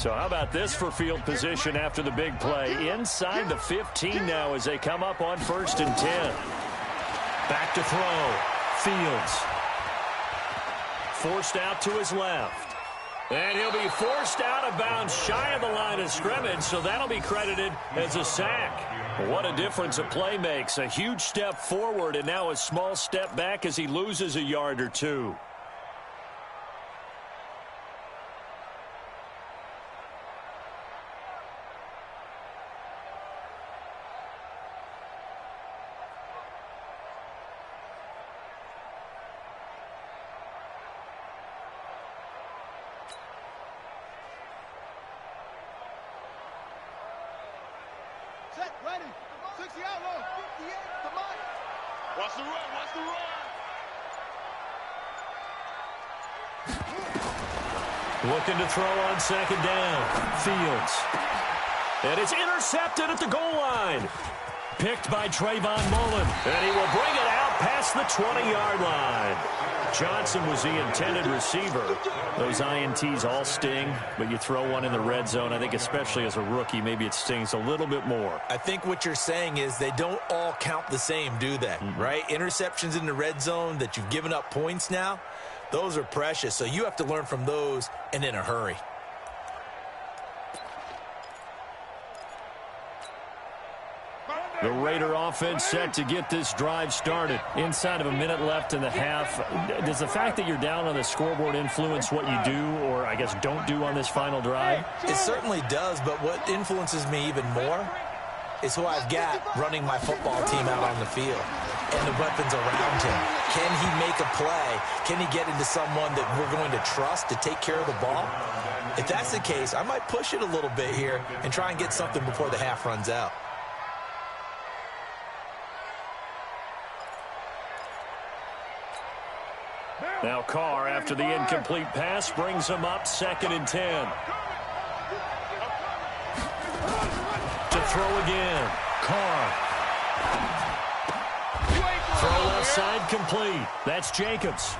So how about this for field position after the big play? Inside the 15 now as they come up on 1st and 10. Back to throw. Fields. Forced out to his left. And he'll be forced out of bounds shy of the line of scrimmage, so that'll be credited as a sack. What a difference a play makes. A huge step forward and now a small step back as he loses a yard or two. Ready. 60 out low. 58. Come on. Watch the run. Watch the run. Looking to throw on 2nd down. Fields. And it's intercepted at the goal line. Picked by Trayvon Mullen. And he will bring it out past the 20-yard line. Johnson was the intended receiver. Those INTs all sting, but you throw one in the red zone. I think especially as a rookie, maybe it stings a little bit more. I think what you're saying is they don't all count the same, do they? Right? Interceptions in the red zone that you've given up points now, those are precious. So you have to learn from those and in a hurry. The Raider offense set to get this drive started. Inside of a minute left in the half. Does the fact that you're down on the scoreboard influence what you do or, I guess, don't do on this final drive? It certainly does, but what influences me even more is who I've got running my football team out on the field and the weapons around him. Can he make a play? Can he get into someone that we're going to trust to take care of the ball? If that's the case, I might push it a little bit here and try and get something before the half runs out. Now Carr, after the incomplete pass, brings him up 2nd and 10. To throw again. Carr. Throw left side complete. That's Jacobs.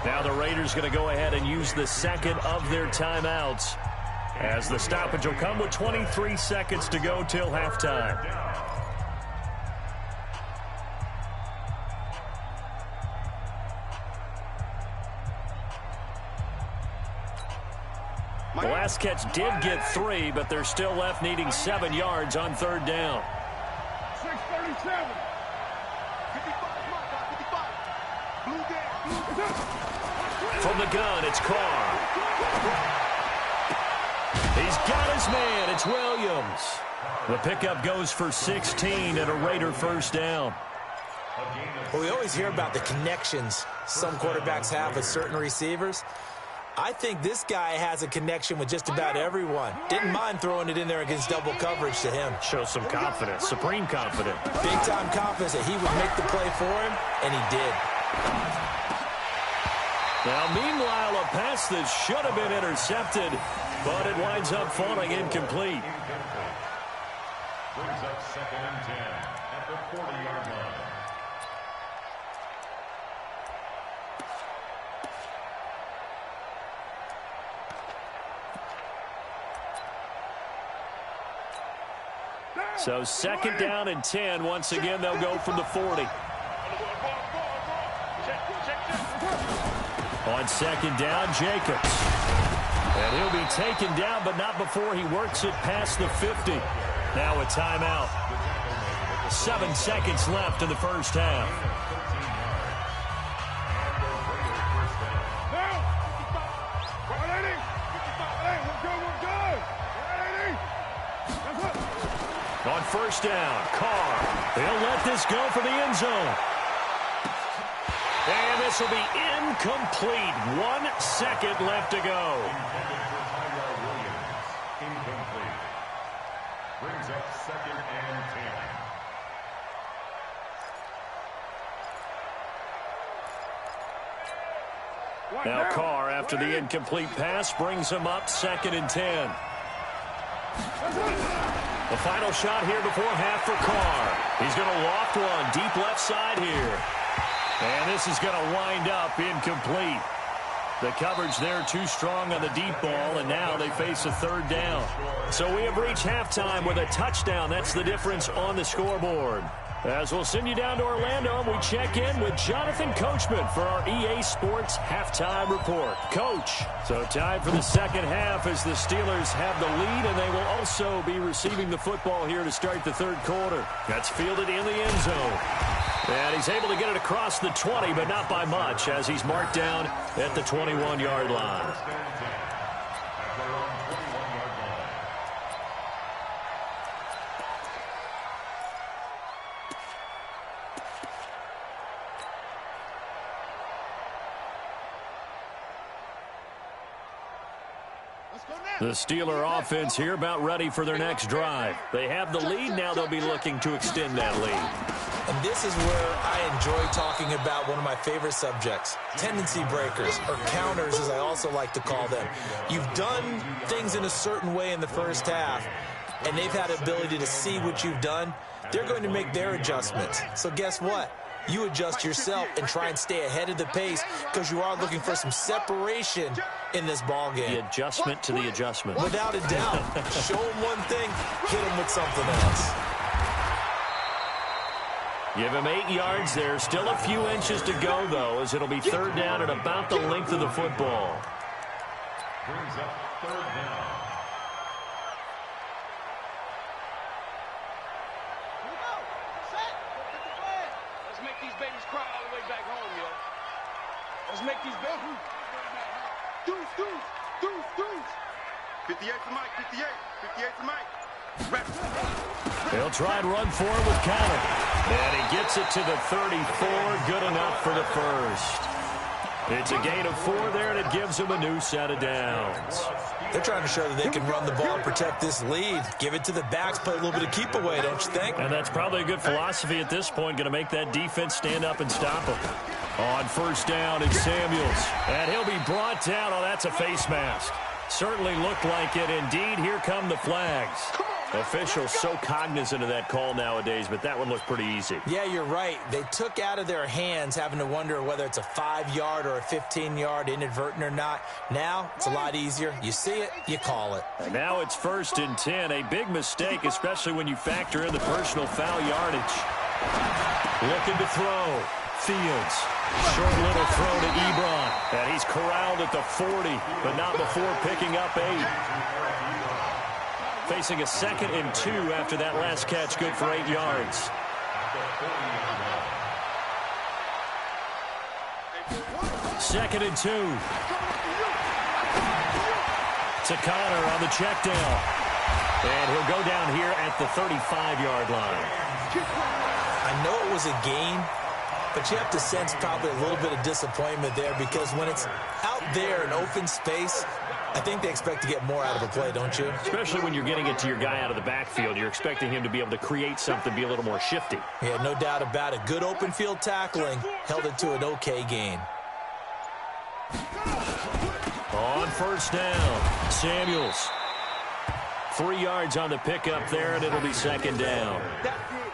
Now the Raiders going to go ahead and use the second of their timeouts, as the stoppage will come with 23 seconds to go till halftime. The last catch did get 3, but they're still left needing 7 yards on 3rd down. 6:37. 55. From the gun, it's Carr. He's got his man. It's Williams. The pickup goes for 16 and a Raider 1st down. Well, we always hear about the connections some quarterbacks have with certain receivers. I think this guy has a connection with just about everyone. Didn't mind throwing it in there against double coverage to him. Shows some confidence, supreme confidence. Big-time confidence that he would make the play for him, and he did. Now, meanwhile, a pass that should have been intercepted, but it winds up falling incomplete. Brings up 2nd and 10 at the 40-yard line. So 2nd down and 10. Once again, they'll go from the 40. On 2nd down, Jacobs. And he'll be taken down, but not before he works it past the 50. Now a timeout. 7 seconds left in the 1st half. On 1st down, Carr. He'll let this go for the end zone. And this will be incomplete. 1 second left to go. Incomplete. Brings up 2nd and 10. Now Carr, after the incomplete pass, brings him up 2nd and 10. The final shot here before half for Carr. He's going to loft one deep left side here. And this is going to wind up incomplete. The coverage there too strong on the deep ball, and now they face a third down. So we have reached halftime with a touchdown. That's the difference on the scoreboard. As we'll send you down to Orlando, we check in with Jonathan Coachman for our EA Sports Halftime Report. Coach, so time for the second half as the Steelers have the lead, and they will also be receiving the football here to start the third quarter. That's fielded in the end zone. And he's able to get it across the 20, but not by much, as he's marked down at the 21-yard line. The Steeler offense here about ready for their next drive. They have the lead. Now they'll be looking to extend that lead. And this is where I enjoy talking about one of my favorite subjects, tendency breakers, or counters as I also like to call them. You've done things in a certain way in the first half, and they've had the ability to see what you've done. They're going to make their adjustments. So guess what? You adjust yourself and try and stay ahead of the pace because you are looking for some separation in this ball game. The adjustment to the adjustment. Without a doubt. Show them one thing, hit them with something else. Give him 8 yards there. Still a few inches to go, though, as it'll be third down at about the length of the football. Brings up third down. Let's make these babies cry all the way back home, yo. Let's make these babies. Deuce. 58 to Mike, 58 to Mike. He'll try and run for it with Cannon. And he gets it to the 34. Good enough for the first. It's a gain of 4 there, and it gives him a new set of downs. They're trying to show that they can run the ball and protect this lead. Give it to the backs, play a little bit of keep away, don't you think? And that's probably a good philosophy at this point, going to make that defense stand up and stop him. On first down, it's Samuels. And he'll be brought down. Oh, that's a face mask. Certainly looked like it. Indeed, here come the flags. Officials so cognizant of that call nowadays, but that one looked pretty easy. Yeah, you're right. They took out of their hands having to wonder whether it's a 5-yard or a 15-yard, inadvertent or not. Now, it's a lot easier. You see it, you call it. And now it's 1st and 10. A big mistake, especially when you factor in the personal foul yardage. Looking to throw. Fields. Short little throw to Ebron. And he's corralled at the 40, but not before picking up 8. Facing a 2nd and 2 after that last catch, good for 8 yards. Second and 2. To Connor on the check down. And he'll go down here at the 35-yard line. I know it was a gain, but you have to sense probably a little bit of disappointment there because when it's out there in open space, I think they expect to get more out of a play, don't you? Especially when you're getting it to your guy out of the backfield. You're expecting him to be able to create something, be a little more shifty. Yeah, no doubt about it. Good open field tackling. Held it to an okay gain. On first down, Samuels. 3 yards on the pickup there, and it'll be 2nd down.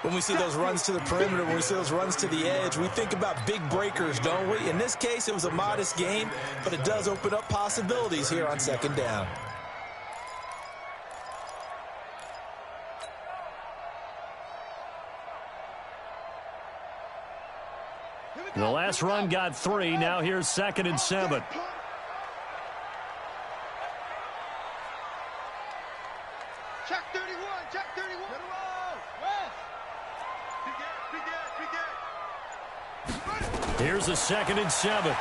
When we see those runs to the perimeter, when we see those runs to the edge, we think about big breakers, don't we? In this case, it was a modest gain, but it does open up possibilities here on 2nd down. The last run got 3. Now here's 2nd and 7. Check 31. West. Here's the 2nd and 7.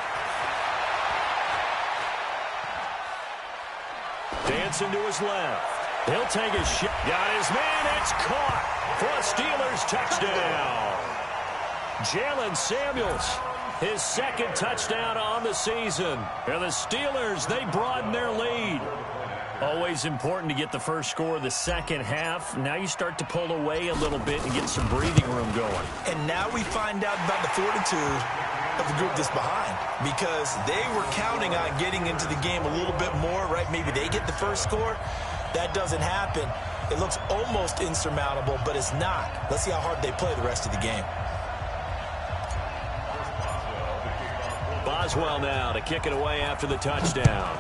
Dancing to his left. He'll take a shot. Got his man. It's caught for a Steelers touchdown. Jalen Samuels, his 2nd touchdown on the season. And the Steelers, they broaden their lead. Always important to get the first score of the second half. Now you start to pull away a little bit and get some breathing room going. And now we find out about the fortitude of the group that's behind, because they were counting on getting into the game a little bit more, right? Maybe they get the first score. That doesn't happen. It looks almost insurmountable, but it's not. Let's see how hard they play the rest of the game. Boswell now to kick it away after the touchdown.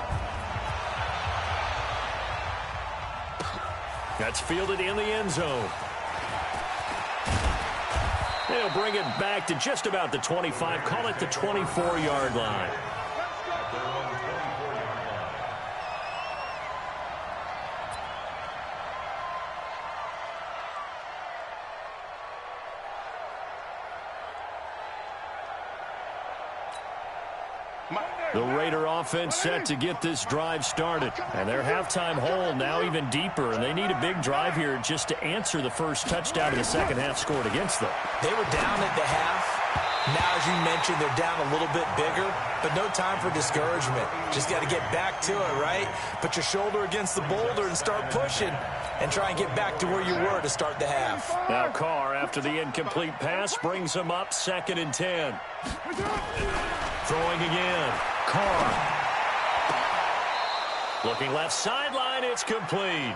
That's fielded in the end zone. They'll bring it back to just about the 25. Call it the 24-yard line. The Raider offense set to get this drive started. And their halftime hole now even deeper. And they need a big drive here just to answer the first touchdown of the second half scored against them. They were down at the half. Now, as you mentioned, they're down a little bit bigger. But no time for discouragement. Just got to get back to it, right? Put your shoulder against the boulder and start pushing. And try and get back to where you were to start the half. Now Carr, after the incomplete pass, brings them up 2nd and 10. Throwing again. Carr. Looking left sideline, it's complete.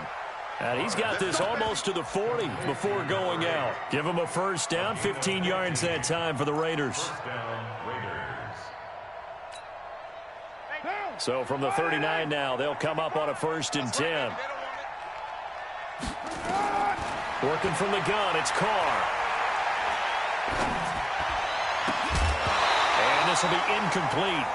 And he's got this almost to the 40 before going out. Give him a first down, 15 yards that time for the Raiders. So from the 39 now, they'll come up on a 1st and 10. Working from the gun, it's Carr. And this will be incomplete.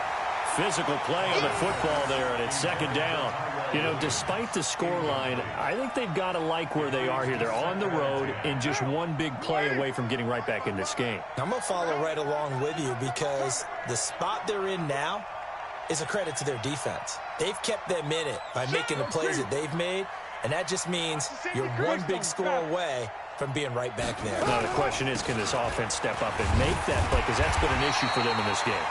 Physical play on the football there, and it's 2nd down. You know, despite the scoreline, I think they've got to like where they are here. They're on the road and just one big play away from getting right back in this game. I'm going to follow right along with you because the spot they're in now is a credit to their defense. They've kept them in it by making the plays that they've made, and that just means you're one big score away from being right back there. Now the question is, can this offense step up and make that play? Because that's been an issue for them in this game.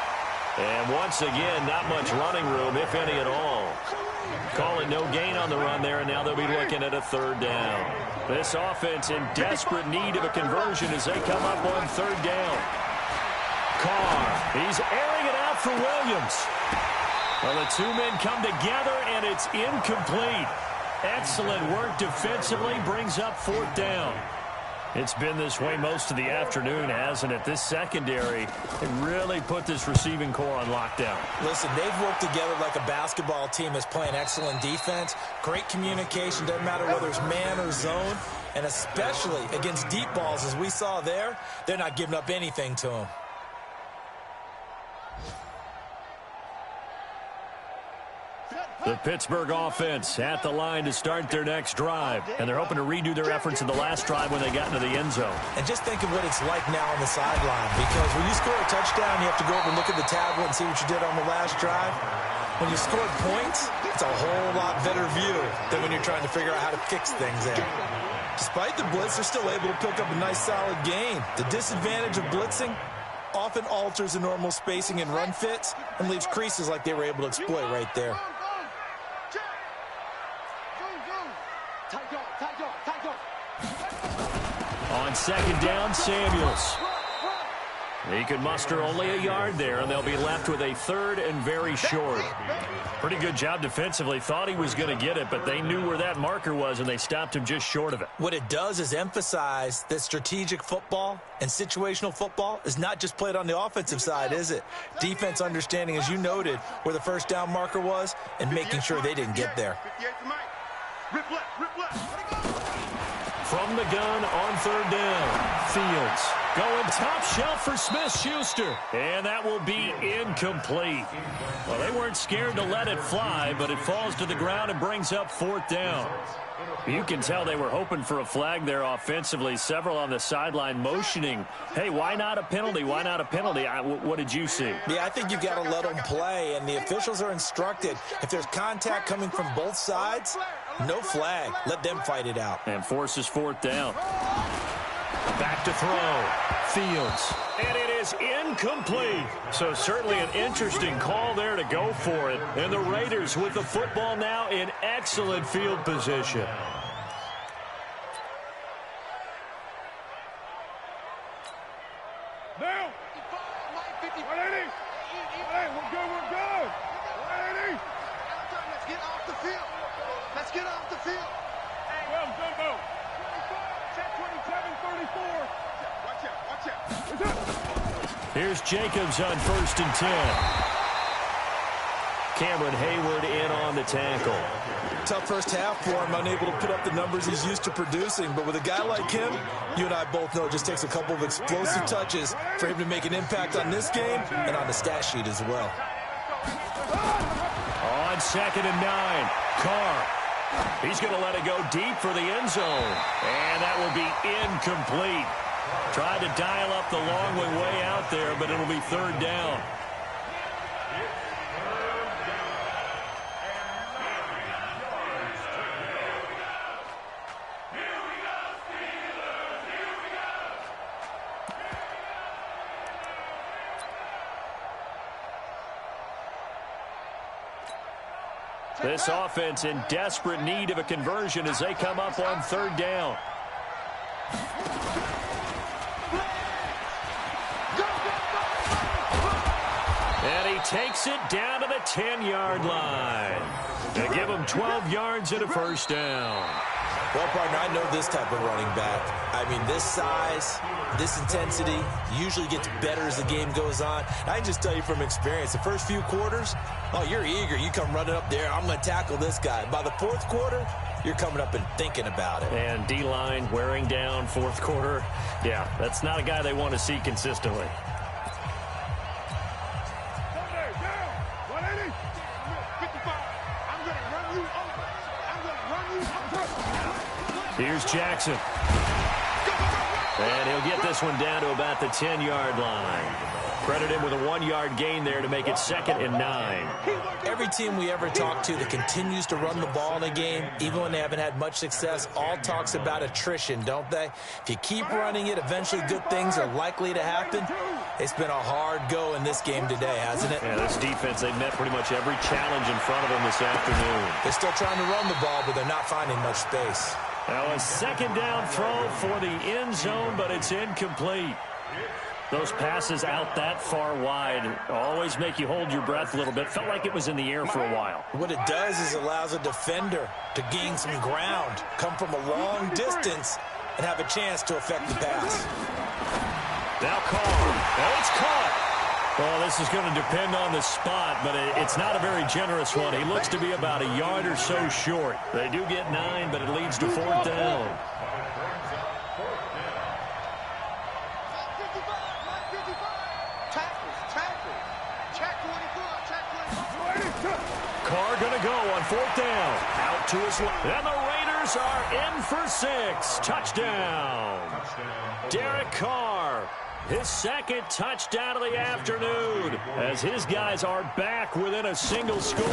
And once again, not much running room, if any at all. Calling no gain on the run there, and now they'll be looking at a 3rd down. This offense in desperate need of a conversion as they come up on 3rd down. Carr, he's airing it out for Williams. Well, the two men come together, and it's incomplete. Excellent work defensively, brings up 4th down. It's been this way most of the afternoon, hasn't it? This secondary really put this receiving core on lockdown. Listen, they've worked together like a basketball team that's playing excellent defense. Great communication, doesn't matter whether it's man or zone. And especially against deep balls, as we saw there, they're not giving up anything to them. The Pittsburgh offense at the line to start their next drive. And they're hoping to redo their efforts in the last drive when they got into the end zone. And just think of what it's like now on the sideline. Because when you score a touchdown, you have to go over and look at the tablet and see what you did on the last drive. When you scored points, it's a whole lot better view than when you're trying to figure out how to fix things there. Despite the blitz, they're still able to pick up a nice solid gain. The disadvantage of blitzing often alters the normal spacing and run fits and leaves creases like they were able to exploit right there. On 2nd down, Samuels. He could muster only a yard there, and they'll be left with a 3rd and very short. Pretty good job defensively. Thought he was going to get it, but they knew where that marker was, and they stopped him just short of it. What it does is emphasize that strategic football and situational football is not just played on the offensive side, is it? Defense understanding, as you noted, where the 1st down marker was and making sure they didn't get there. From the gun on 3rd down, Fields going top shelf for Smith-Schuster. And that will be incomplete. Well, they weren't scared to let it fly, but it falls to the ground and brings up 4th down. You can tell they were hoping for a flag there offensively. Several on the sideline motioning, hey, why not a penalty? Why not a penalty? What did you see? Yeah, I think you've got to let them play, and the officials are instructed. If there's contact coming from both sides, no flag. Let them fight it out. And forces 4th down. Back to throw. Fields. And it is incomplete. So certainly an interesting call there to go for it. And the Raiders with the football now in excellent field position. Now. 180. Hey, we're good. 180. Let's get off the field. Let's get off the field. Well, Jumbo. Check 27, 34. Watch out. Here's Jacobs on 1st and 10. Cameron Hayward in on the tackle. Tough first half for him, unable to put up the numbers he's used to producing. But with a guy like him, you and I both know it just takes a couple of explosive touches for him to make an impact on this game and on the stat sheet as well. On 2nd and 9, Carr. He's going to let it go deep for the end zone. And that will be incomplete. Tried to dial up the long way out there, but it'll be 3rd down. This offense in desperate need of a conversion as they come up on 3rd down. And he takes it down to the 10-yard line. They give him 12 yards and a 1st down. Well, partner, I know this type of running back. I mean, this size, this intensity usually gets better as the game goes on. I can just tell you from experience, the first few quarters, oh, you're eager. You come running up there, I'm going to tackle this guy. By the 4th quarter, you're coming up and thinking about it. And D-line wearing down 4th quarter. Yeah, that's not a guy they want to see consistently. Here's Jackson. And he'll get this one down to about the 10-yard line. Credit him with a 1-yard gain there to make it 2nd and 9. Every team we ever talk to that continues to run the ball in a game, even when they haven't had much success, all talks about attrition, don't they? If you keep running it, eventually good things are likely to happen. It's been a hard go in this game today, hasn't it? Yeah, this defense, they've met pretty much every challenge in front of them this afternoon. They're still trying to run the ball, but they're not finding much space. Now a 2nd down throw for the end zone, but it's incomplete. Those passes out that far wide always make you hold your breath a little bit. Felt like it was in the air for a while. What it does is allows a defender to gain some ground, come from a long distance, and have a chance to affect the pass. Now Carr. Now it's caught. Well, this is going to depend on the spot, but it's not a very generous one. He looks to be about a yard or so short. They do get 9, but it leads to 4th down. Carr going to go on 4th down. Out to his left. And the Raiders are in for 6. Touchdown. Derek Carr. His 2nd touchdown of the afternoon as his guys are back within a single score.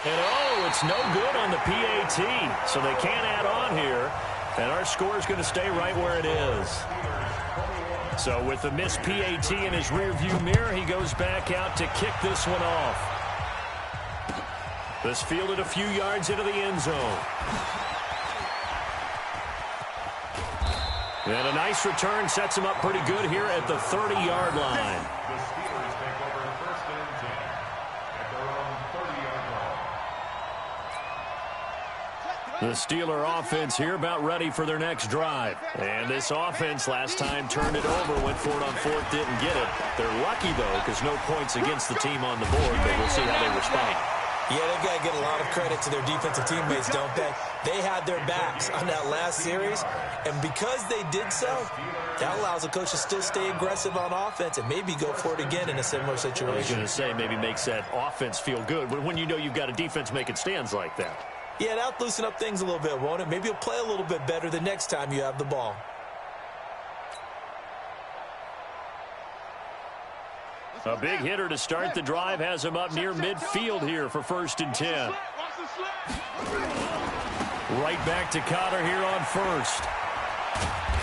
And oh, it's no good on the PAT, so they can't add on here. And our score is going to stay right where it is. So with the missed PAT in his rearview mirror, he goes back out to kick this one off. This fielded a few yards into the end zone. And a nice return sets him up pretty good here at the 30-yard line. The Steelers take over 1st and 10 at their own 30-yard line. The Steeler offense here about ready for their next drive. And this offense last time turned it over, went for it on 4th, didn't get it. They're lucky, though, because no points against the team on the board, but we'll see how they respond. Yeah, they've got to get a lot of credit to their defensive teammates, don't they? They had their backs on that last series, and because they did so, that allows the coach to still stay aggressive on offense and maybe go for it again in a similar situation. I was going to say maybe makes that offense feel good when you know you've got a defense making stands like that. Yeah, that'll loosen up things a little bit, won't it? Maybe you'll play a little bit better the next time you have the ball. A big hitter to start the drive has him up near midfield here for 1st and 10. Right back to Cotter here on 1st.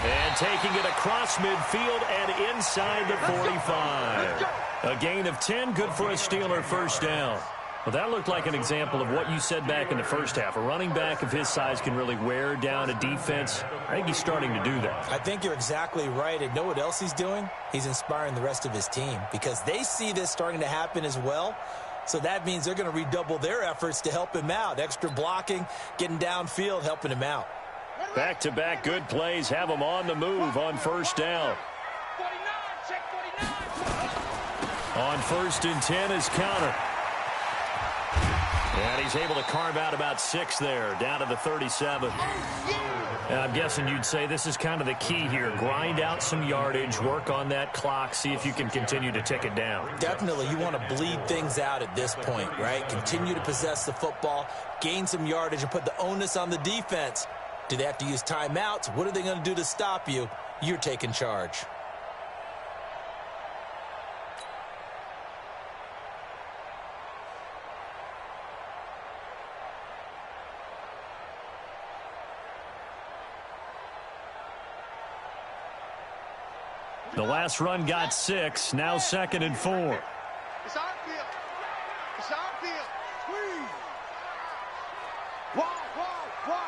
And taking it across midfield and inside the 45. A gain of 10, good for a Steeler 1st down. Well, that looked like an example of what you said back in the first half. A running back of his size can really wear down a defense. I think he's starting to do that. I think you're exactly right. And know what else he's doing? He's inspiring the rest of his team because they see this starting to happen as well. So that means they're going to redouble their efforts to help him out. Extra blocking, getting downfield, helping him out. Back-to-back good plays have him on the move on 1st down. On 1st and 10 is Counter. And he's able to carve out about 6 there, down to the 37. And I'm guessing you'd say this is kind of the key here. Grind out some yardage, work on that clock, see if you can continue to tick it down. Definitely, you want to bleed things out at this point, right? Continue to possess the football, gain some yardage, and put the onus on the defense. Do they have to use timeouts? What are they going to do to stop you? You're taking charge. The last run got 6, now 2nd and 4. It's our field. It's our field. Squeeze. Wall.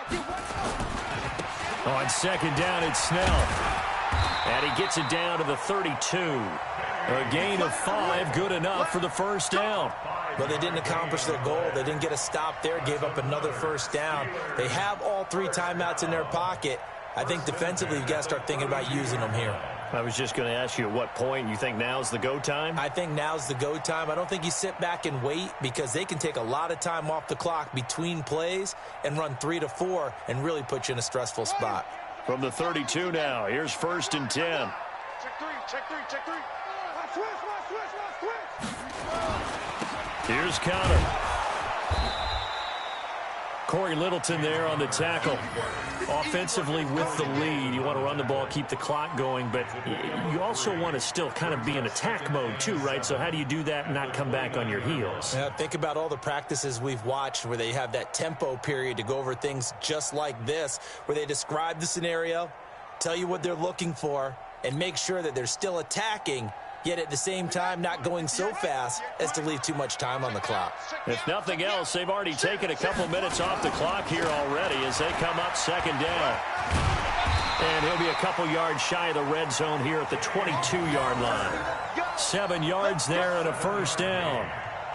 Get one. On 2nd down, it's Snell. And he gets it down to the 32. A gain of 5, good enough for the 1st down. But they didn't accomplish their goal. They didn't get a stop there, gave up another 1st down. They have all 3 timeouts in their pocket. I think defensively, you've got to start thinking about using them here. I was just going to ask you at what point you think now's the go time? I think now's the go time. I don't think you sit back and wait because they can take a lot of time off the clock between plays and run 3 to 4 and really put you in a stressful spot. From the 32 now, here's 1st and 10. Check three. Switch. Here's Counter. Corey Littleton there on the tackle. Offensively with the lead, you want to run the ball, keep the clock going, but you also want to still kind of be in attack mode too, right? So how do you do that and not come back on your heels? Yeah, think about all the practices we've watched where they have that tempo period to go over things just like this, where they describe the scenario, tell you what they're looking for, and make sure that they're still attacking, yet at the same time not going so fast as to leave too much time on the clock. If nothing else, they've already taken a couple minutes off the clock here already as they come up 2nd down. And he'll be a couple yards shy of the red zone here at the 22-yard line. 7 yards there and a 1st down.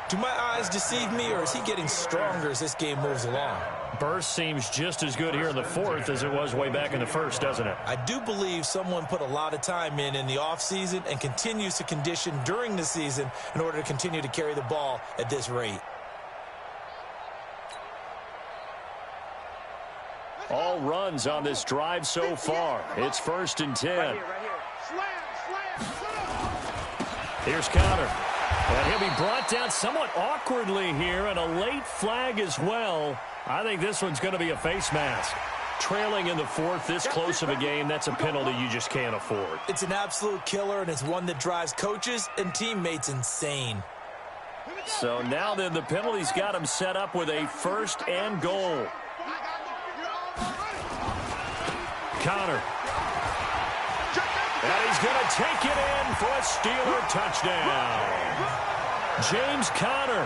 Do my eyes deceive me, or is he getting stronger as this game moves along? Burst seems just as good here in the 4th as it was way back in the 1st, doesn't it? I do believe someone put a lot of time in the offseason and continues to condition during the season in order to continue to carry the ball at this rate. All runs on this drive so far. It's 1st and 10. Right here. Here's Counter. And he'll be brought down somewhat awkwardly here, and a late flag as well. I think this one's going to be a face mask. Trailing in the 4th, this close of a game, that's a penalty you just can't afford. It's an absolute killer, and it's one that drives coaches and teammates insane. So now then, the penalty's got him set up with a 1st and goal. Counter. And he's going to take it in for a Steeler touchdown. James Conner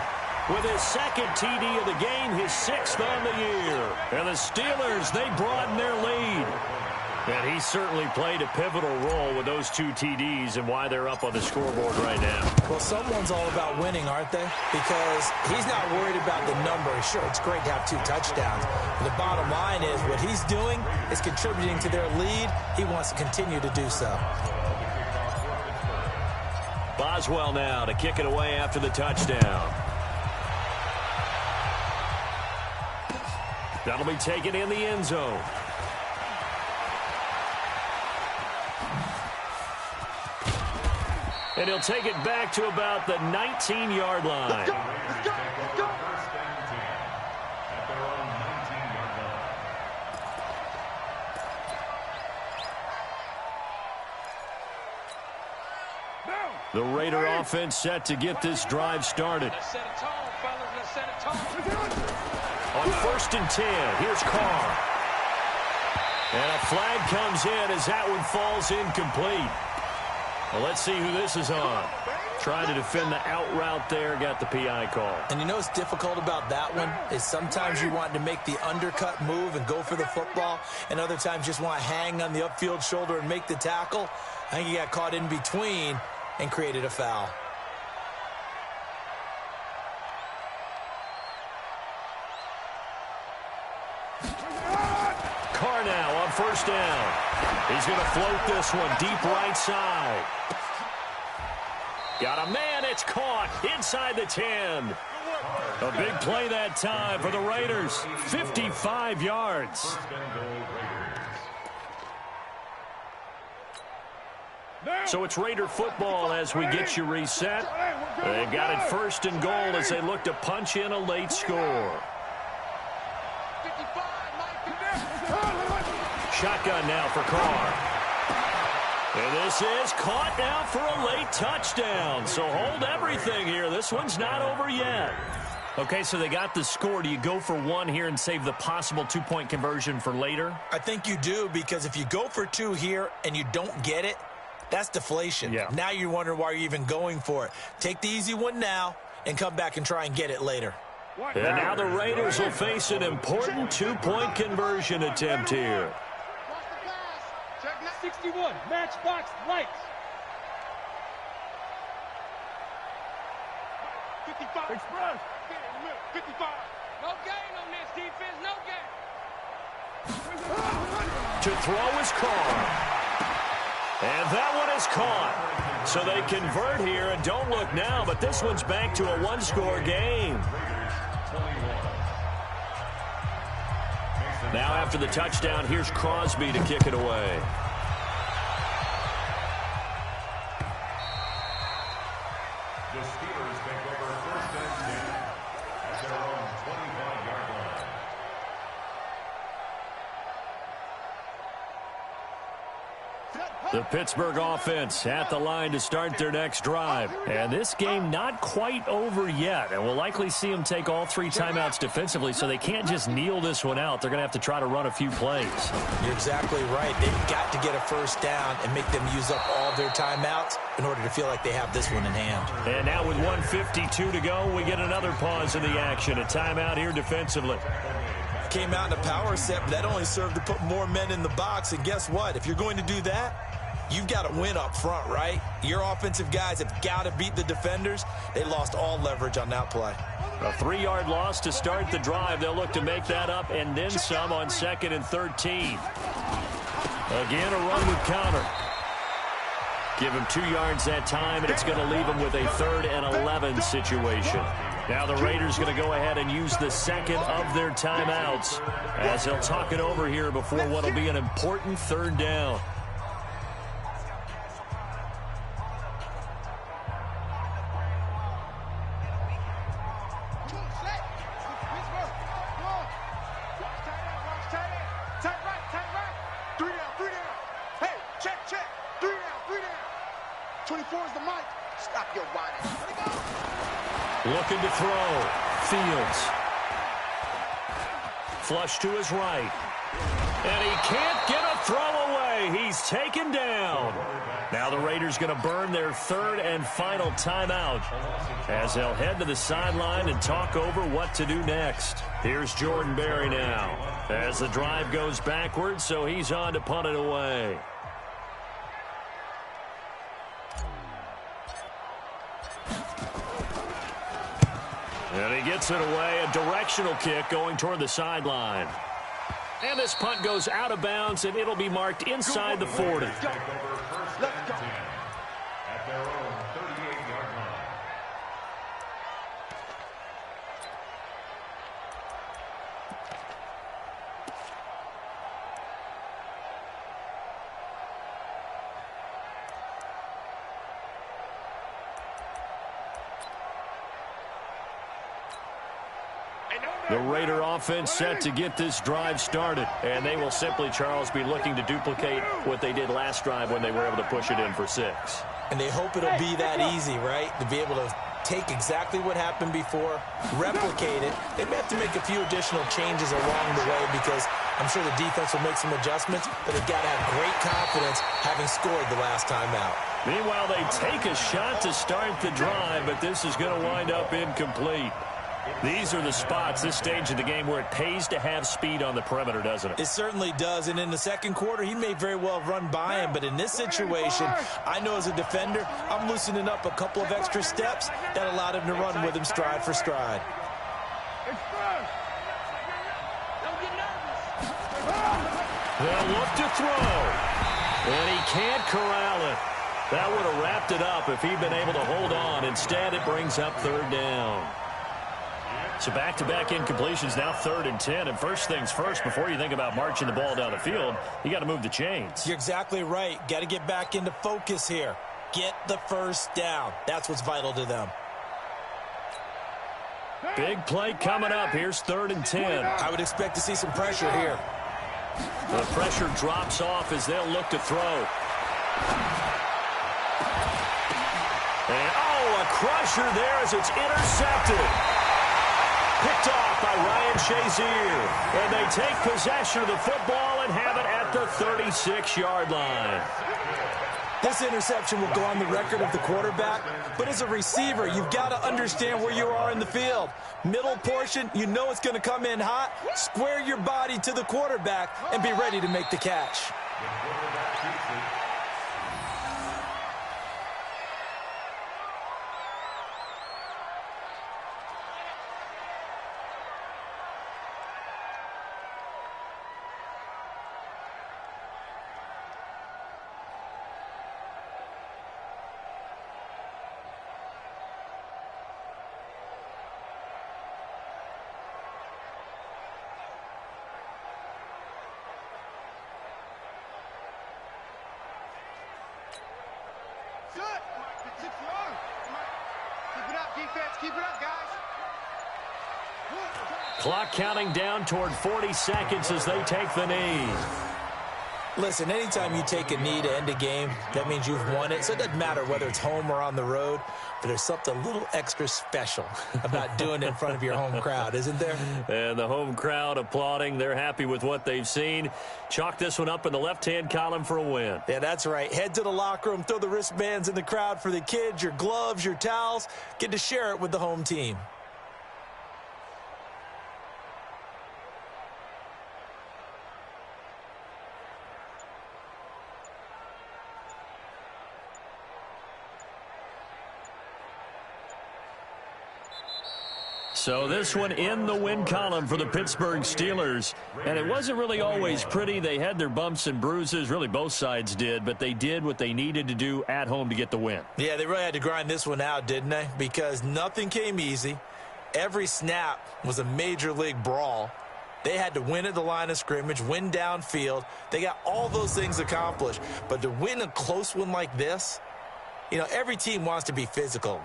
with his 2nd TD of the game, his 6th on the year. And the Steelers, they broaden their lead. And he certainly played a pivotal role with those 2 TDs and why they're up on the scoreboard right now. Well, someone's all about winning, aren't they? Because he's not worried about the number. Sure, it's great to have 2 touchdowns. But the bottom line is what he's doing is contributing to their lead. He wants to continue to do so. Boswell now to kick it away after the touchdown. That'll be taken in the end zone. And he'll take it back to about the 19-yard line. Let's go. First and 10 at their own 19-yard line. The Raider offense set to get this drive started. Let's set a tone, fellas. Let's set a tone. On 1st and 10, here's Carr. And a flag comes in as that one falls incomplete. Well, let's see who this is on. Trying to defend the out route there, got the PI call. And you know what's difficult about that one is sometimes you want to make the undercut move and go for the football, and other times just want to hang on the upfield shoulder and make the tackle. I think he got caught in between and created a foul. Carr now on 1st down. He's going to float this one deep right side. Got a man at it's caught inside the 10. A big play that time for the Raiders. 55 yards. So it's Raider football as we get you reset. They've got it 1st and goal as they look to punch in a late score. Shotgun now for Carr. And this is caught now for a late touchdown. So hold everything here. This one's not over yet. Okay, so they got the score. Do you go for 1 here and save the possible 2-point conversion for later? I think you do, because if you go for 2 here and you don't get it, that's deflation. Yeah. Now you're wondering why you're even going for it. Take the easy one now and come back and try and get it later. And now the Raiders will face an important 2-point conversion attempt here. 61, matchbox lights. 55. Express. 55. No gain on this defense, no gain. To throw is Carr. And that one is caught. So they convert here, and don't look now, but this one's back to a 1-score game. Now after the touchdown, here's Crosby to kick it away. The Steelers take over 1st and 10 at their own 25-yard line. The Pittsburgh offense at the line to start their next drive. And this game not quite over yet. And we'll likely see them take all 3 timeouts defensively, so they can't just kneel this one out. They're going to have to try to run a few plays. You're exactly right. They've got to get a 1st down and make them use up all their timeouts in order to feel like they have this one in hand. And now with 1:52 to go, we get another pause in the action. A timeout here defensively. Came out in a power set, but that only served to put more men in the box. And guess what? If you're going to do that, you've got to win up front, right? Your offensive guys have got to beat the defenders. They lost all leverage on that play. A 3-yard loss to start the drive. They'll look to make that up and then some on 2nd and 13. Again, a run with counter. Give him 2 yards that time, and it's going to leave him with a 3rd and 11 situation. Now the Raiders going to go ahead and use the 2nd of their timeouts as they'll talk it over here before what will be an important 3rd down. Looking to throw. Fields. Flush to his right. And he can't get a throw away. He's taken down. Now the Raiders going to burn their 3rd and final timeout as they'll head to the sideline and talk over what to do next. Here's Jordan Berry now as the drive goes backwards, so he's on to punt it away. And he gets it away, a directional kick going toward the sideline. And this punt goes out of bounds, and it'll be marked inside the 40. Take over 1st and 10 at their own 38-yard line. The Raider offense set to get this drive started, and they will simply, Charles, be looking to duplicate what they did last drive when they were able to push it in for 6. And they hope it'll be that easy, right? To be able to take exactly what happened before, replicate it. They may have to make a few additional changes along the way because I'm sure the defense will make some adjustments, but they've got to have great confidence having scored the last time out. Meanwhile, they take a shot to start the drive, but this is going to wind up incomplete. These are the spots, this stage of the game, where it pays to have speed on the perimeter, doesn't it? It certainly does, and in the 2nd quarter, he may very well run by him, but in this situation, I know as a defender, I'm loosening up a couple of extra steps that allowed him to run with him stride for stride. They'll look to throw, and he can't corral it. That would have wrapped it up if he'd been able to hold on. Instead, it brings up third down. So back-to-back incompletions, now 3rd and 10. And first things first, before you think about marching the ball down the field, you got to move the chains. You're exactly right. Got to get back into focus here. Get the first down. That's what's vital to them. Big play coming up. Here's 3rd and 10. I would expect to see some pressure here. The pressure drops off as they'll look to throw. And, a crusher there as it's intercepted. Picked off by Ryan Shazier. And they take possession of the football and have it at the 36-yard line. This interception will go on the record of the quarterback, but as a receiver, you've got to understand where you are in the field. Middle portion, you know it's going to come in hot. Square your body to the quarterback and be ready to make the catch. Keep it up, guys. Clock counting down toward 40 seconds as they take the knee. Listen, anytime you take a knee to end a game, that means you've won it. So it doesn't matter whether it's home or on the road, but there's something a little extra special about doing it in front of your home crowd, isn't there? And the home crowd applauding. They're happy with what they've seen. Chalk this one up in the left-hand column for a win. Yeah, that's right. Head to the locker room, throw the wristbands in the crowd for the kids, your gloves, your towels. Get to share it with the home team. So this one in the win column for the Pittsburgh Steelers. And it wasn't really always pretty. They had their bumps and bruises. Really, both sides did. But they did what they needed to do at home to get the win. Yeah, they really had to grind this one out, didn't they? Because nothing came easy. Every snap was a major league brawl. They had to win at the line of scrimmage, win downfield. They got all those things accomplished. But to win a close one like this, you know, every team wants to be physical.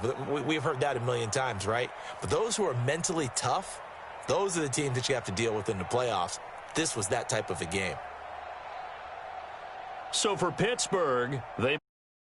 We've heard that a million times, right? But those who are mentally tough, those are the teams that you have to deal with in the playoffs. This was that type of a game. So for Pittsburgh, they